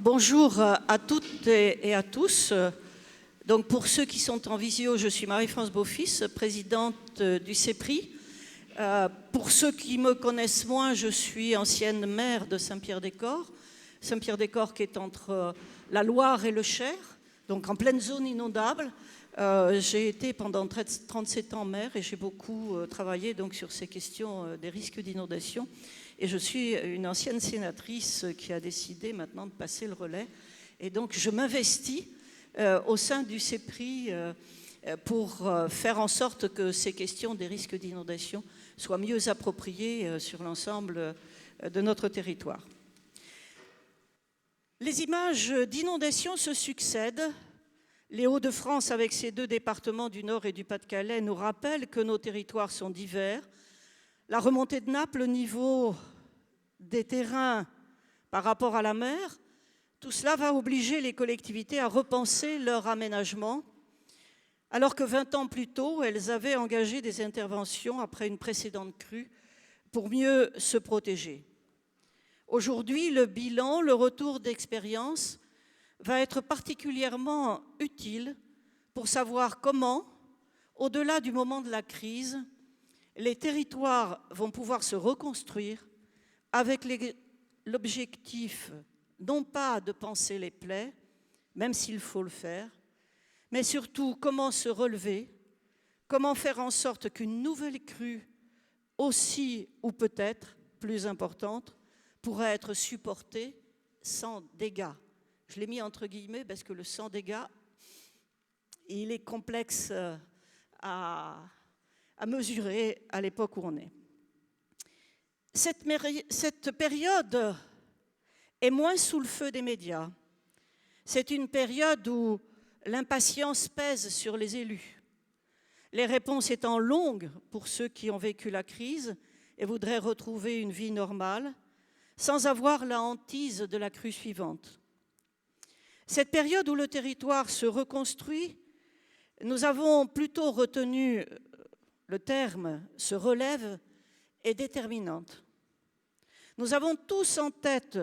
Bonjour à toutes et à tous. Donc pour ceux qui sont en visio, je suis Marie-France Beaufils, présidente du CEPRI. Pour ceux qui me connaissent moins, je suis ancienne maire de Saint-Pierre-des-Corps. Saint-Pierre-des-Corps qui est entre la Loire et le Cher, donc en pleine zone inondable. J'ai été pendant 37 ans maire et j'ai beaucoup travaillé donc, sur ces questions des risques d'inondation. Et je suis une ancienne sénatrice qui a décidé maintenant de passer le relais. Et donc je m'investis au sein du CEPRI pour faire en sorte que ces questions des risques d'inondation soient mieux appropriées sur l'ensemble de notre territoire. Les images d'inondations se succèdent. Les Hauts-de-France, avec ses deux départements du Nord et du Pas-de-Calais, nous rappellent que nos territoires sont divers. La remontée de nappe, le niveau des terrains par rapport à la mer, tout cela va obliger les collectivités à repenser leur aménagement, alors que 20 ans plus tôt, elles avaient engagé des interventions après une précédente crue pour mieux se protéger. Aujourd'hui, le bilan, le retour d'expérience va être particulièrement utile pour savoir comment, au-delà du moment de la crise, les territoires vont pouvoir se reconstruire avec l'objectif non pas de panser les plaies, même s'il faut le faire, mais surtout comment se relever, comment faire en sorte qu'une nouvelle crue, aussi ou peut-être plus importante, pourra être supportée sans dégâts. Je l'ai mis entre guillemets parce que le sans dégâts, il est complexe à mesurer à l'époque où on est. Cette période est moins sous le feu des médias. C'est une période où l'impatience pèse sur les élus. Les réponses étant longues pour ceux qui ont vécu la crise et voudraient retrouver une vie normale, sans avoir la hantise de la crue suivante. Cette période où le territoire se reconstruit, nous avons plutôt retenu le terme « se relève » est déterminante. Nous avons tous en tête,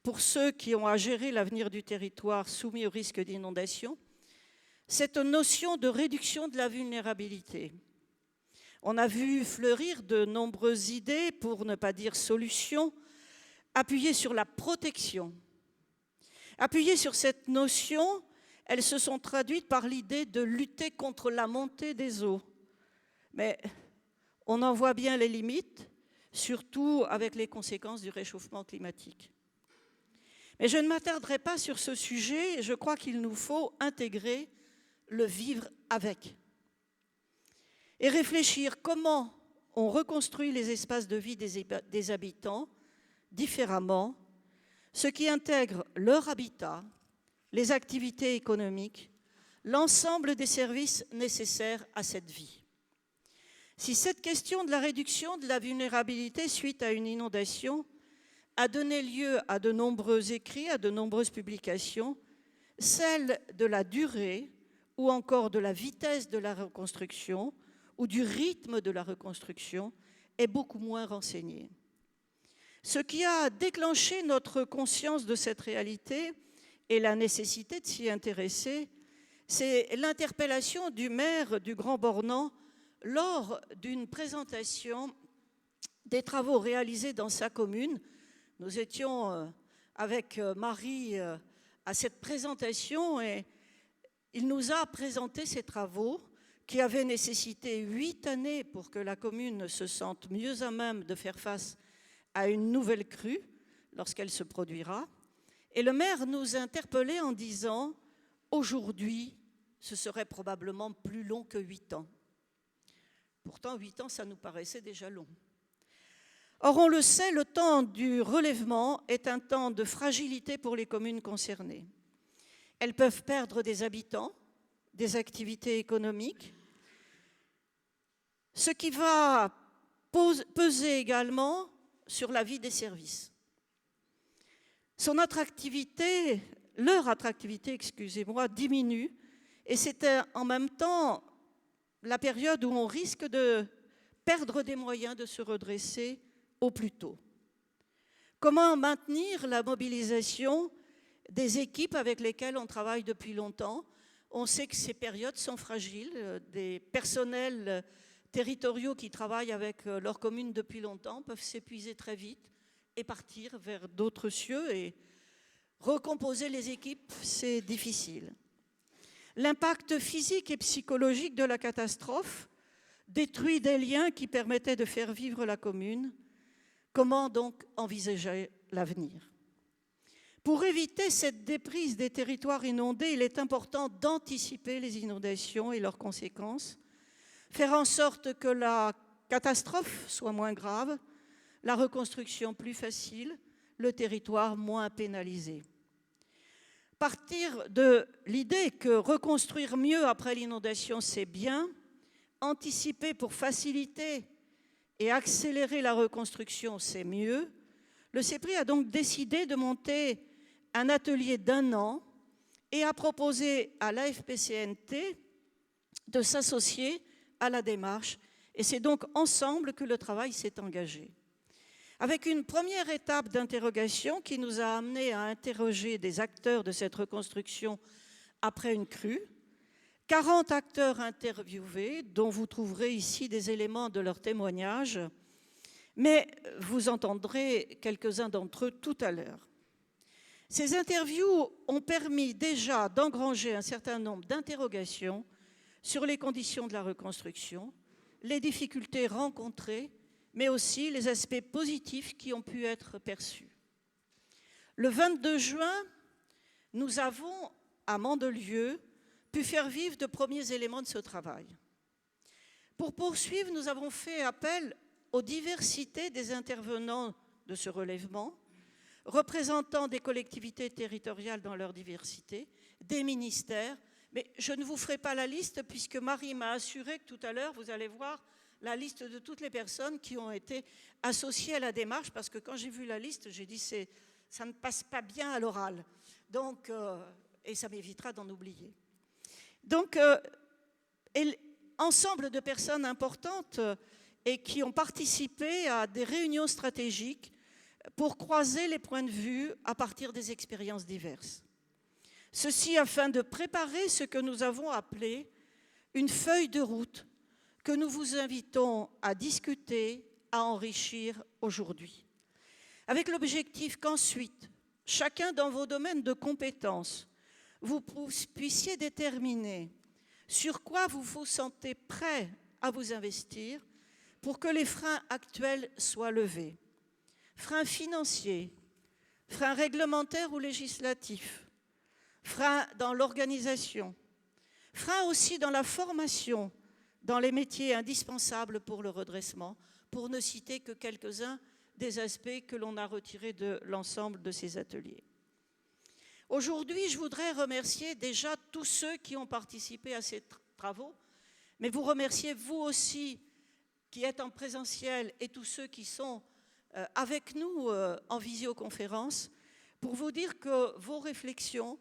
pour ceux qui ont à gérer l'avenir du territoire soumis au risque d'inondation, cette notion de réduction de la vulnérabilité. On a vu fleurir de nombreuses idées, pour ne pas dire solutions, appuyées sur la protection. Appuyées sur cette notion, elles se sont traduites par l'idée de lutter contre la montée des eaux. Mais on en voit bien les limites, surtout avec les conséquences du réchauffement climatique. Mais je ne m'attarderai pas sur ce sujet, je crois qu'il nous faut intégrer le vivre avec. Et réfléchir comment on reconstruit les espaces de vie des habitants différemment, ce qui intègre leur habitat, les activités économiques, l'ensemble des services nécessaires à cette vie. Si cette question de la réduction de la vulnérabilité suite à une inondation a donné lieu à de nombreux écrits, à de nombreuses publications, celle de la durée ou encore de la vitesse de la reconstruction ou du rythme de la reconstruction est beaucoup moins renseignée. Ce qui a déclenché notre conscience de cette réalité et la nécessité de s'y intéresser, c'est l'interpellation du maire du Grand Bornand lors d'une présentation des travaux réalisés dans sa commune. Nous étions avec Marie à cette présentation et il nous a présenté ces travaux qui avaient nécessité 8 années pour que la commune se sente mieux à même de faire face à une nouvelle crue lorsqu'elle se produira. Et le maire nous interpellait en disant « Aujourd'hui, ce serait probablement plus long que 8 ans ». Pourtant, 8 ans, ça nous paraissait déjà long. Or, on le sait, le temps du relèvement est un temps de fragilité pour les communes concernées. Elles peuvent perdre des habitants, des activités économiques, ce qui va peser également sur la vie des services. Son attractivité, leur attractivité, excusez-moi, diminue et c'est en même temps la période où on risque de perdre des moyens de se redresser au plus tôt. Comment maintenir la mobilisation des équipes avec lesquelles on travaille depuis longtemps. On sait que ces périodes sont fragiles. Des personnels territoriaux qui travaillent avec leur commune depuis longtemps peuvent s'épuiser très vite et partir vers d'autres cieux. Et recomposer les équipes, c'est difficile. L'impact physique et psychologique de la catastrophe détruit des liens qui permettaient de faire vivre la commune. Comment donc envisager l'avenir ? Pour éviter cette déprise des territoires inondés, il est important d'anticiper les inondations et leurs conséquences, faire en sorte que la catastrophe soit moins grave, la reconstruction plus facile, le territoire moins pénalisé. Partir de l'idée que reconstruire mieux après l'inondation, c'est bien, anticiper pour faciliter et accélérer la reconstruction, c'est mieux. Le CEPRI a donc décidé de monter un atelier d'1 an et a proposé à l'AFP-CNT de s'associer à la démarche. Et c'est donc ensemble que le travail s'est engagé. Avec une première étape d'interrogation qui nous a amené à interroger des acteurs de cette reconstruction après une crue, 40 acteurs interviewés, dont vous trouverez ici des éléments de leur témoignage, mais vous entendrez quelques-uns d'entre eux tout à l'heure. Ces interviews ont permis déjà d'engranger un certain nombre d'interrogations sur les conditions de la reconstruction, les difficultés rencontrées, mais aussi les aspects positifs qui ont pu être perçus. Le 22 juin, nous avons, à Mandelieu, pu faire vivre de premiers éléments de ce travail. Pour poursuivre, nous avons fait appel aux diversités des intervenants de ce relèvement, représentant des collectivités territoriales dans leur diversité, des ministères, mais je ne vous ferai pas la liste puisque Marie m'a assuré que tout à l'heure, vous allez voir la liste de toutes les personnes qui ont été associées à la démarche, parce que quand j'ai vu la liste, j'ai dit ça ne passe pas bien à l'oral, donc, et ça m'évitera d'en oublier. Donc, ensemble de personnes importantes et qui ont participé à des réunions stratégiques pour croiser les points de vue à partir des expériences diverses. Ceci afin de préparer ce que nous avons appelé une feuille de route que nous vous invitons à discuter, à enrichir aujourd'hui. Avec l'objectif qu'ensuite, chacun dans vos domaines de compétences, vous puissiez déterminer sur quoi vous vous sentez prêt à vous investir pour que les freins actuels soient levés. Freins financiers, freins réglementaires ou législatifs, freins dans l'organisation, freins aussi dans la formation, dans les métiers indispensables pour le redressement, pour ne citer que quelques-uns des aspects que l'on a retirés de l'ensemble de ces ateliers. Aujourd'hui, je voudrais remercier déjà tous ceux qui ont participé à ces travaux, mais vous remercier vous aussi qui êtes en présentiel et tous ceux qui sont avec nous en visioconférence, pour vous dire que vos réflexions,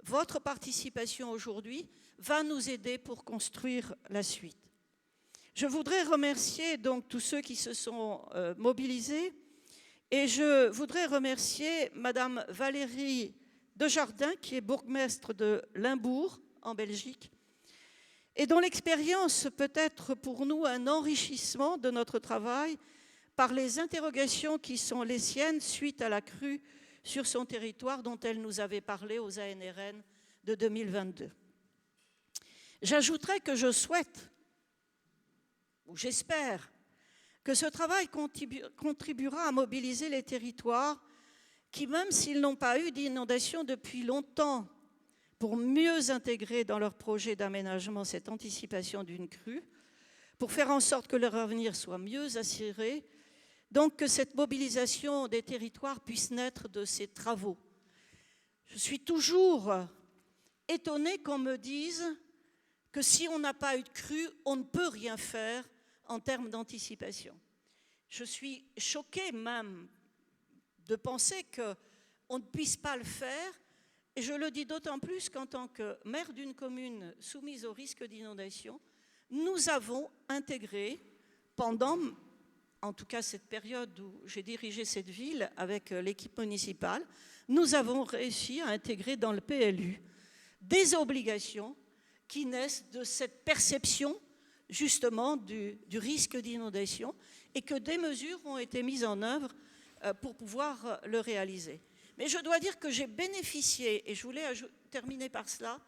votre participation aujourd'hui va nous aider pour construire la suite. Je voudrais remercier donc tous ceux qui se sont mobilisés et je voudrais remercier Madame Valérie Desjardins, qui est bourgmestre de Limbourg, en Belgique, et dont l'expérience peut être pour nous un enrichissement de notre travail par les interrogations qui sont les siennes suite à la crue sur son territoire dont elle nous avait parlé aux ANRN de 2022. J'ajouterai que je souhaite, ou j'espère, que ce travail contribuera à mobiliser les territoires qui, même s'ils n'ont pas eu d'inondation depuis longtemps, pour mieux intégrer dans leur projet d'aménagement cette anticipation d'une crue, pour faire en sorte que leur avenir soit mieux assuré, donc que cette mobilisation des territoires puisse naître de ces travaux. Je suis toujours étonnée qu'on me dise que si on n'a pas eu de crue, on ne peut rien faire en termes d'anticipation. Je suis choquée même de penser qu'on ne puisse pas le faire, et je le dis d'autant plus qu'en tant que maire d'une commune soumise au risque d'inondation, nous avons intégré pendant en tout cas cette période où j'ai dirigé cette ville avec l'équipe municipale, nous avons réussi à intégrer dans le PLU des obligations qui naissent de cette perception justement du risque d'inondation et que des mesures ont été mises en œuvre pour pouvoir le réaliser. Mais je dois dire que j'ai bénéficié, et je voulais terminer par cela,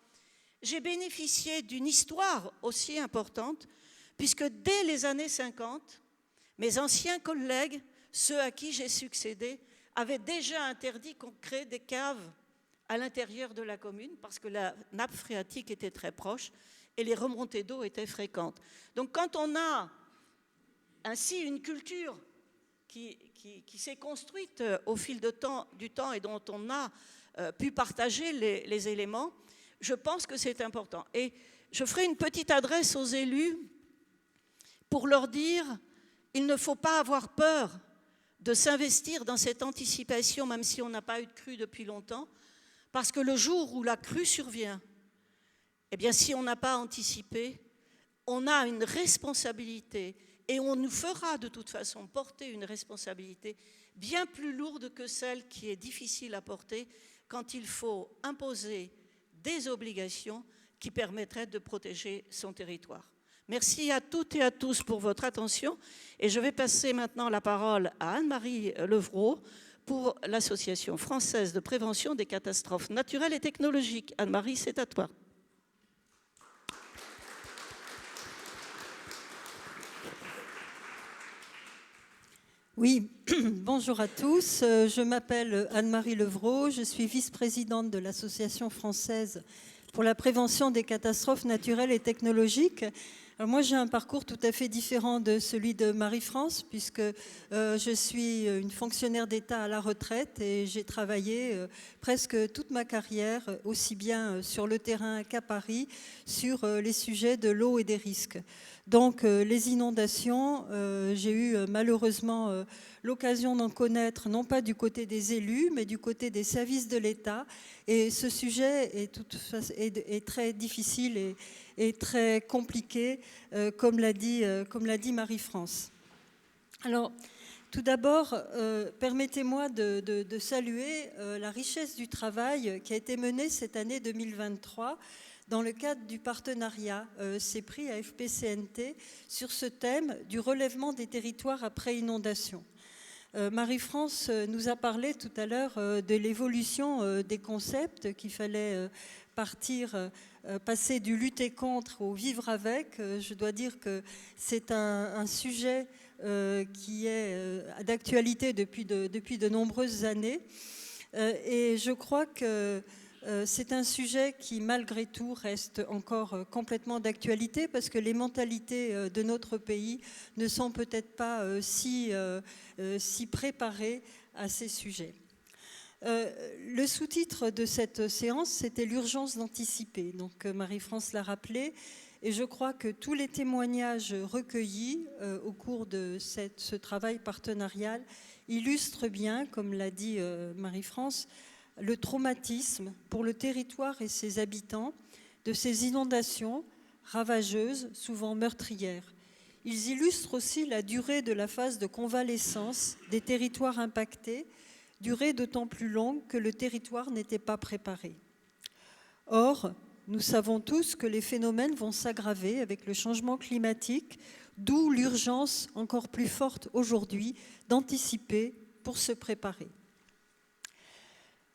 j'ai bénéficié d'une histoire aussi importante, puisque dès les années 50, mes anciens collègues, ceux à qui j'ai succédé, avaient déjà interdit qu'on crée des caves à l'intérieur de la commune, parce que la nappe phréatique était très proche et les remontées d'eau étaient fréquentes. Donc quand on a ainsi une culture qui s'est construite au fil du temps et dont on a pu partager les éléments, je pense que c'est important. Et je ferai une petite adresse aux élus pour leur dire il ne faut pas avoir peur de s'investir dans cette anticipation, même si on n'a pas eu de crue depuis longtemps, parce que le jour où la crue survient, eh bien, si on n'a pas anticipé, on a une responsabilité et on nous fera de toute façon porter une responsabilité bien plus lourde que celle qui est difficile à porter quand il faut imposer des obligations qui permettraient de protéger son territoire. Merci à toutes et à tous pour votre attention et je vais passer maintenant la parole à Anne-Marie Levrault pour l'Association française de prévention des catastrophes naturelles et technologiques. Anne-Marie, c'est à toi. Oui, bonjour à tous. Je m'appelle Anne-Marie Levrault, je suis vice-présidente de l'Association française pour la prévention des catastrophes naturelles et technologiques. Alors moi, j'ai un parcours tout à fait différent de celui de Marie-France, puisque je suis une fonctionnaire d'État à la retraite et j'ai travaillé presque toute ma carrière, aussi bien sur le terrain qu'à Paris, sur les sujets de l'eau et des risques. Donc les inondations, j'ai eu malheureusement l'occasion d'en connaître, non pas du côté des élus, mais du côté des services de l'État. Et ce sujet est très difficile et très compliqué, comme l'a dit Marie-France. Alors, tout d'abord, permettez-moi de saluer la richesse du travail qui a été mené cette année 2023 dans le cadre du partenariat CEPRI AFP-CNT sur ce thème du relèvement des territoires après inondation. Marie-France nous a parlé tout à l'heure de l'évolution des concepts qu'il fallait passer du lutter contre au vivre avec. Je dois dire que c'est un sujet qui est d'actualité depuis de nombreuses années. Et je crois que c'est un sujet qui, malgré tout, reste encore complètement d'actualité parce que les mentalités de notre pays ne sont peut-être pas si préparées à ces sujets. Le sous-titre de cette séance, c'était l'urgence d'anticiper. Donc Marie-France l'a rappelé. Et je crois que tous les témoignages recueillis au cours de ce travail partenarial illustrent bien, comme l'a dit Marie-France, le traumatisme pour le territoire et ses habitants de ces inondations ravageuses, souvent meurtrières. Ils illustrent aussi la durée de la phase de convalescence des territoires impactés, durée d'autant plus longue que le territoire n'était pas préparé. Or, nous savons tous que les phénomènes vont s'aggraver avec le changement climatique, d'où l'urgence encore plus forte aujourd'hui d'anticiper pour se préparer.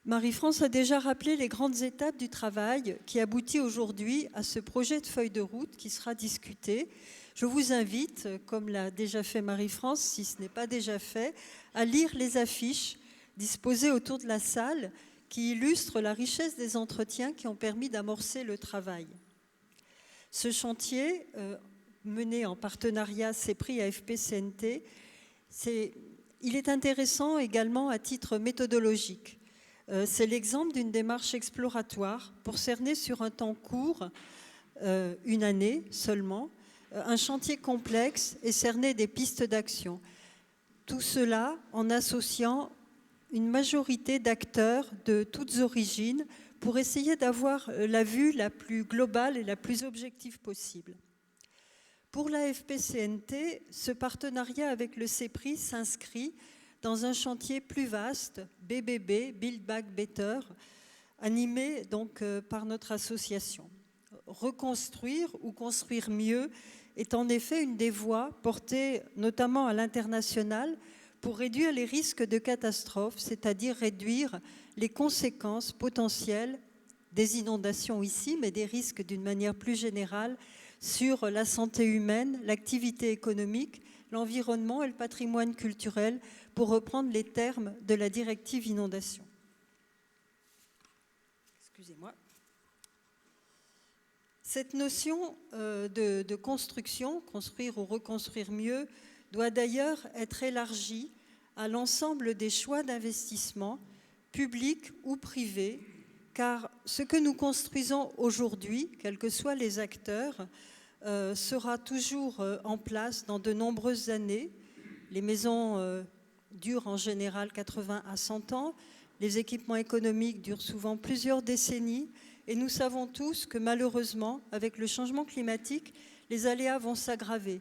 Marie-France a déjà rappelé les grandes étapes du travail qui aboutit aujourd'hui à ce projet de feuille de route qui sera discuté. Je vous invite, comme l'a déjà fait Marie-France, si ce n'est pas déjà fait, à lire les affiches disposées autour de la salle qui illustrent la richesse des entretiens qui ont permis d'amorcer le travail. Ce chantier, mené en partenariat CEPRI AFP-CNT, il est intéressant également à titre méthodologique. C'est l'exemple d'une démarche exploratoire pour cerner sur un temps court, une année seulement, un chantier complexe et cerner des pistes d'action. Tout cela en associant une majorité d'acteurs de toutes origines pour essayer d'avoir la vue la plus globale et la plus objective possible. Pour la FPCNT, ce partenariat avec le CEPRI s'inscrit dans un chantier plus vaste, BBB, Build Back Better, animé donc par notre association. Reconstruire ou construire mieux est en effet une des voies portées notamment à l'international pour réduire les risques de catastrophe, c'est-à-dire réduire les conséquences potentielles des inondations ici, mais des risques d'une manière plus générale sur la santé humaine, l'activité économique, l'environnement et le patrimoine culturel, pour reprendre les termes de la directive inondation. Excusez-moi. Cette notion de construction, construire ou reconstruire mieux, doit d'ailleurs être élargie à l'ensemble des choix d'investissement, publics ou privés, car ce que nous construisons aujourd'hui, quels que soient les acteurs, sera toujours en place dans de nombreuses années. Les maisons durent en général 80 à 100 ans, les équipements économiques durent souvent plusieurs décennies, et nous savons tous que malheureusement, avec le changement climatique, les aléas vont s'aggraver.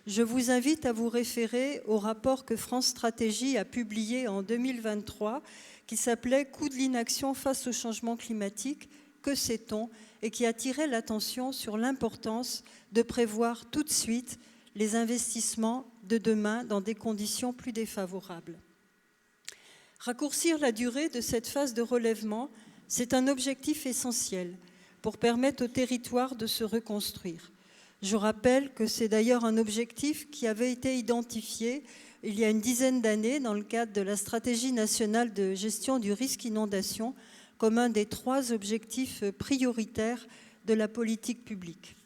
Je vous invite à vous référer au rapport que France Stratégie a publié en 2023, qui s'appelait « Coût de l'inaction face au changement climatique, que sait-on ?» et qui attirait l'attention sur l'importance de prévoir tout de suite les investissements de demain dans des conditions plus défavorables. Raccourcir la durée de cette phase de relèvement, c'est un objectif essentiel pour permettre au territoire de se reconstruire. Je rappelle que c'est d'ailleurs un objectif qui avait été identifié il y a une dizaine d'années dans le cadre de la stratégie nationale de gestion du risque inondation comme un des 3 objectifs prioritaires de la politique publique.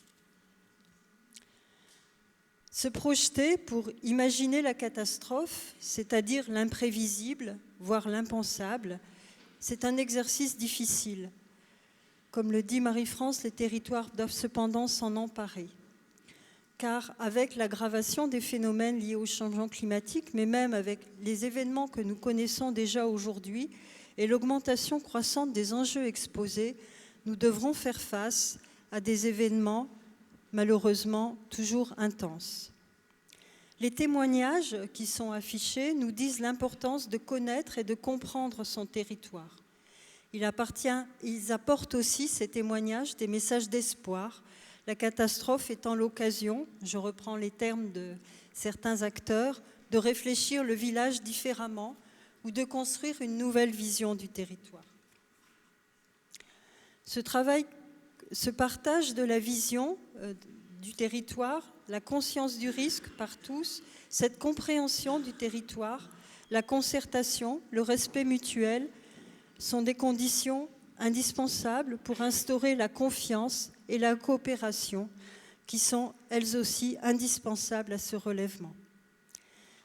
Se projeter pour imaginer la catastrophe, c'est-à-dire l'imprévisible, voire l'impensable, c'est un exercice difficile. Comme le dit Marie-France, les territoires doivent cependant s'en emparer. Car avec l'aggravation des phénomènes liés au changement climatique, mais même avec les événements que nous connaissons déjà aujourd'hui et l'augmentation croissante des enjeux exposés, nous devrons faire face à des événements malheureusement toujours intenses. Les témoignages qui sont affichés nous disent l'importance de connaître et de comprendre son territoire. Ils apportent aussi, ces témoignages, des messages d'espoir, la catastrophe étant l'occasion, je reprends les termes de certains acteurs, de réfléchir le village différemment ou de construire une nouvelle vision du territoire. Ce partage de la vision du territoire, la conscience du risque par tous, cette compréhension du territoire, la concertation, le respect mutuel sont des conditions indispensables pour instaurer la confiance et la coopération qui sont elles aussi indispensables à ce relèvement.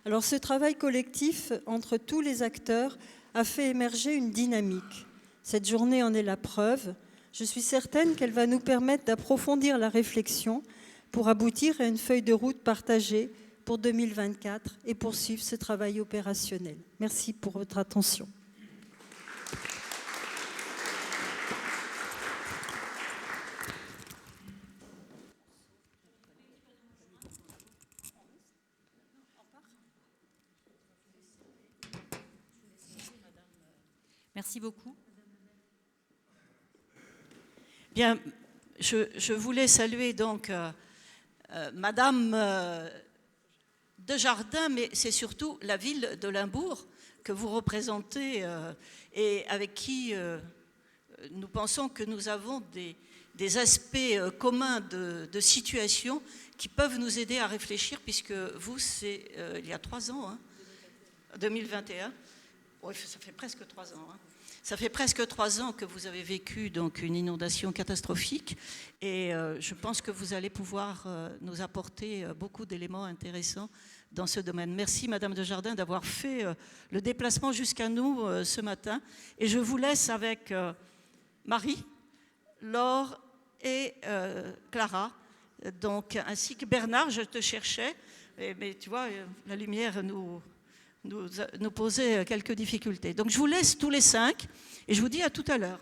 Alors ce travail collectif entre tous les acteurs a fait émerger une dynamique. Cette journée en est la preuve. Je suis certaine qu'elle va nous permettre d'approfondir la réflexion pour aboutir à une feuille de route partagée pour 2024 et poursuivre ce travail opérationnel. Merci pour votre attention. Merci beaucoup. Bien, je voulais saluer donc Madame Desjardins, mais c'est surtout la ville de Limbourg que vous représentez et avec qui nous pensons que nous avons des aspects communs de situation qui peuvent nous aider à réfléchir, puisque vous, c'est il y a 3 ans, hein, 2021. Oui, ça fait presque 3 ans. Hein. Ça fait presque 3 ans que vous avez vécu donc une inondation catastrophique et je pense que vous allez pouvoir nous apporter beaucoup d'éléments intéressants dans ce domaine. Merci Madame Desjardins d'avoir fait le déplacement jusqu'à nous ce matin. Et je vous laisse avec Marie, Laure et Clara, donc, ainsi que Bernard. Je te cherchais, mais tu vois, la lumière nous posait quelques difficultés. Donc je vous laisse tous les 5 et je vous dis à tout à l'heure.